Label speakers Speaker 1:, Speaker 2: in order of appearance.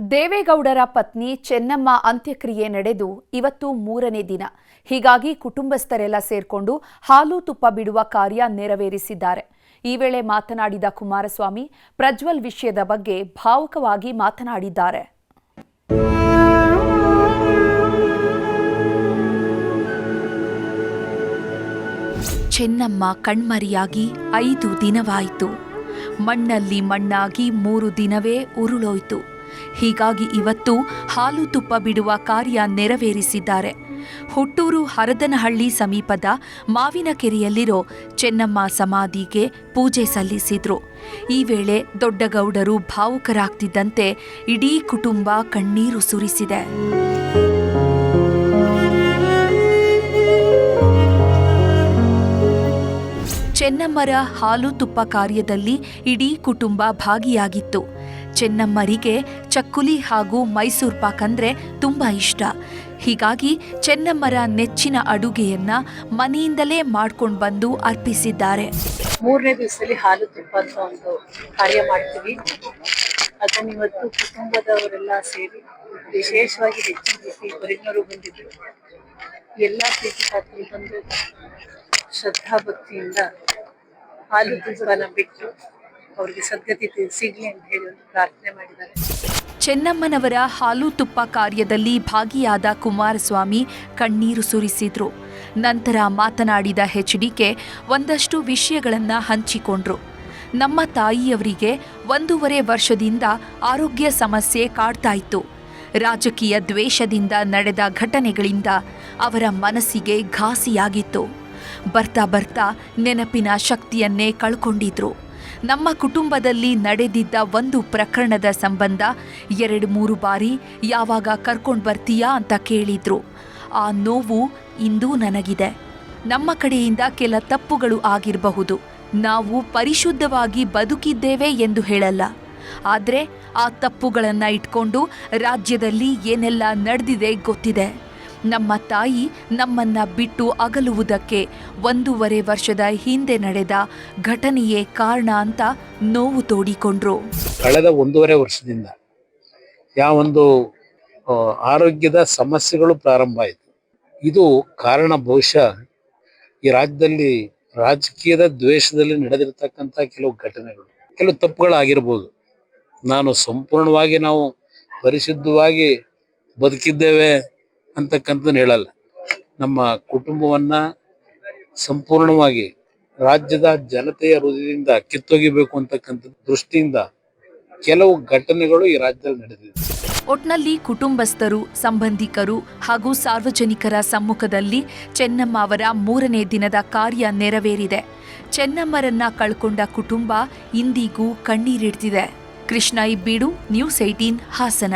Speaker 1: ದೇವೇಗೌಡರ ಪತ್ನಿ ಚೆನ್ನಮ್ಮ ಅಂತ್ಯಕ್ರಿಯೆ ನಡೆದು ಇವತ್ತು 3ನೇ ದಿನ. ಹೀಗಾಗಿ ಕುಟುಂಬಸ್ಥರೆಲ್ಲ ಸೇರ್ಕೊಂಡು ಹಾಲು ತುಪ್ಪ ಬಿಡುವ ಕಾರ್ಯ ನೆರವೇರಿಸಿದ್ದಾರೆ. ಈ ವೇಳೆ ಮಾತನಾಡಿದ ಕುಮಾರಸ್ವಾಮಿ ಪ್ರಜ್ವಲ್ ವಿಷಯದ ಬಗ್ಗೆ ಭಾವುಕವಾಗಿ ಮಾತನಾಡಿದ್ದಾರೆ. ಚೆನ್ನಮ್ಮ ಕಣ್ಮರಿಯಾಗಿ 5 ದಿನವಾಯಿತು. ಮಣ್ಣಲ್ಲಿ ಮಣ್ಣಾಗಿ 3 ದಿನವೇ ಉರುಳೋಯ್ತು. ಹೀಗಾಗಿ ಇವತ್ತು ಹಾಲು ತುಪ್ಪ ಬಿಡುವ ಕಾರ್ಯ ನೆರವೇರಿಸಿದ್ದಾರೆ. ಹುಟ್ಟೂರು ಹರದನಹಳ್ಳಿ ಸಮೀಪದ ಮಾವಿನಕೆರೆಯಲ್ಲಿರೋ ಚೆನ್ನಮ್ಮ ಸಮಾಧಿಗೆ ಪೂಜೆ ಸಲ್ಲಿಸಿದ್ರು. ಈ ವೇಳೆ ದೊಡ್ಡಗೌಡರು ಭಾವುಕರಾಗ್ತಿದ್ದಂತೆ ಇಡೀ ಕುಟುಂಬ ಕಣ್ಣೀರು ಸುರಿಸಿದೆ. ಚೆನ್ನಮ್ಮರ ಹಾಲು ತುಪ್ಪ ಕಾರ್ಯದಲ್ಲಿ ಇಡೀ ಕುಟುಂಬ ಭಾಗಿಯಾಗಿತ್ತು. ಚೆನ್ನಮ್ಮರಿಗೆ ಚಕ್ಕುಲಿ ಹಾಗೂ ಮೈಸೂರು ಪಾಕ್ ಅಂದ್ರೆ ತುಂಬಾ ಇಷ್ಟ. ಹೀಗಾಗಿ ಚೆನ್ನಮ್ಮರ ನೆಚ್ಚಿನ ಅಡುಗೆಯನ್ನ ಮನೆಯಿಂದಲೇ ಮಾಡ್ಕೊಂಡು ಬಂದು ಅರ್ಪಿಸಿದ್ದಾರೆ.
Speaker 2: 3ನೇ ದಿವಸದಲ್ಲಿ ಹಾಲು ತುಪ್ಪ ಅಂತ ಒಂದು ಕಾರ್ಯ ಮಾಡ್ತೀವಿ. ಅದನ್ನ ಇವತ್ತು ಕುಟುಂಬದವರೆಲ್ಲ ಸೇರಿ ವಿಶೇಷವಾಗಿ ಹೆಚ್ಚಿನ ರೀತಿ ಹೊರಗಿನವರು ಬಂದಿದ್ರು. ಎಲ್ಲ ಪ್ರೀತಿಪಾತ್ರರು ಬಂದು ಶ್ರದ್ಧಾ ಭಕ್ತಿಯಿಂದ ಹಾಲು ತುಪ್ಪನ ಬಿಟ್ಟು ಅವರಿಗೆ ಸದ್ಗತಿ ಸಿಗ್ಲಿ ಅಂತ ಹೇಳಿ ಒಂದು ಪ್ರಾರ್ಥನೆ ಮಾಡಿದ್ದಾರೆ.
Speaker 1: ಚೆನ್ನಮ್ಮನವರ ಹಾಲು ತುಪ್ಪ ಕಾರ್ಯದಲ್ಲಿ ಭಾಗಿಯಾದ ಕುಮಾರಸ್ವಾಮಿ ಕಣ್ಣೀರು ಸುರಿಸಿದ್ರು. ನಂತರ ಮಾತನಾಡಿದ ಎಚ್.ಡಿ.ಕೆ ಒಂದಷ್ಟು ವಿಷಯಗಳನ್ನು ಹಂಚಿಕೊಂಡ್ರು. ನಮ್ಮ ತಾಯಿಯವರಿಗೆ 1.5 ವರ್ಷದಿಂದ ಆರೋಗ್ಯ ಸಮಸ್ಯೆ ಕಾಡ್ತಾ ಇತ್ತು. ರಾಜಕೀಯ ದ್ವೇಷದಿಂದ ನಡೆದ ಘಟನೆಗಳಿಂದ ಅವರ ಮನಸ್ಸಿಗೆ ಘಾಸಿಯಾಗಿತ್ತು. ಬರ್ತಾ ಬರ್ತಾ ನೆನಪಿನ ಶಕ್ತಿಯನ್ನೇ ಕಳ್ಕೊಂಡಿದ್ರು. ನಮ್ಮ ಕುಟುಂಬದಲ್ಲಿ ನಡೆದಿದ್ದ ಒಂದು ಪ್ರಕರಣದ ಸಂಬಂಧ 2-3 ಬಾರಿ ಯಾವಾಗ ಕರ್ಕೊಂಡು ಬರ್ತೀಯಾ ಅಂತ ಕೇಳಿದ್ರು. ಆ ನೋವು ಇಂದೂ ನನಗಿದೆ. ನಮ್ಮ ಕಡೆಯಿಂದ ಕೆಲ ತಪ್ಪುಗಳು ಆಗಿರಬಹುದು. ನಾವು ಪರಿಶುದ್ಧವಾಗಿ ಬದುಕಿದ್ದೇವೆ ಎಂದು ಹೇಳಲ್ಲ. ಆದರೆ ಆ ತಪ್ಪುಗಳನ್ನು ಇಟ್ಕೊಂಡು ರಾಜ್ಯದಲ್ಲಿ ಏನೆಲ್ಲ ನಡೆದಿದೆ ಗೊತ್ತಿದೆ. ನಮ್ಮ ತಾಯಿ ನಮ್ಮನ್ನ ಬಿಟ್ಟು ಅಗಲುವುದಕ್ಕೆ 1.5 ವರ್ಷದ ಹಿಂದೆ ನಡೆದ ಘಟನೆಯೇ ಕಾರಣ ಅಂತ ನೋವು ತೋಡಿಕೊಂಡ್ರು.
Speaker 3: ಕಳೆದ 1.5 ವರ್ಷದಿಂದ ಯಾವೊಂದು ಆರೋಗ್ಯದ ಸಮಸ್ಯೆಗಳು ಪ್ರಾರಂಭ ಆಯಿತು. ಇದು ಕಾರಣ ಬಹುಶಃ ಈ ರಾಜ್ಯದಲ್ಲಿ ರಾಜಕೀಯದ ದ್ವೇಷದಲ್ಲಿ ನಡೆದಿರ್ತಕ್ಕಂಥ ಕೆಲವು ಘಟನೆಗಳು, ಕೆಲವು ತಪ್ಪುಗಳಾಗಿರ್ಬೋದು. ನಾನು ಸಂಪೂರ್ಣವಾಗಿ ನಾವು ಪರಿಶುದ್ಧವಾಗಿ ಬದುಕಿದ್ದೇವೆ ಅಂತಕ್ಕಂಥದ್ದು ಹೇಳಲ್ಲ. ನಮ್ಮ ಕುಟುಂಬವನ್ನ ಸಂಪೂರ್ಣವಾಗಿ ರಾಜ್ಯದ ಜನತೆಯ ಹೃದಯದಿಂದ ಕಿತ್ತೊಗಿಬೇಕು ಅಂತಕ್ಕಂಥ ದೃಷ್ಟಿಯಿಂದ ಕೆಲವು ಘಟನೆಗಳು ಈ ರಾಜ್ಯದಲ್ಲಿ ನಡೆದಿದೆ.
Speaker 1: ಒಟ್ನಲ್ಲಿ ಕುಟುಂಬಸ್ಥರು, ಸಂಬಂಧಿಕರು ಹಾಗೂ ಸಾರ್ವಜನಿಕರ ಸಮ್ಮುಖದಲ್ಲಿ ಚೆನ್ನಮ್ಮ ಅವರ 3ನೇ ದಿನದ ಕಾರ್ಯ ನೆರವೇರಿದೆ. ಚೆನ್ನಮ್ಮರನ್ನ ಕಳ್ಕೊಂಡ ಕುಟುಂಬ ಇಂದಿಗೂ ಕಣ್ಣೀರಿಡ್ತಿದೆ. ಕೃಷ್ಣ ಇಬ್ಬೀಡು, ನ್ಯೂಸ್ 18 ಹಾಸನ.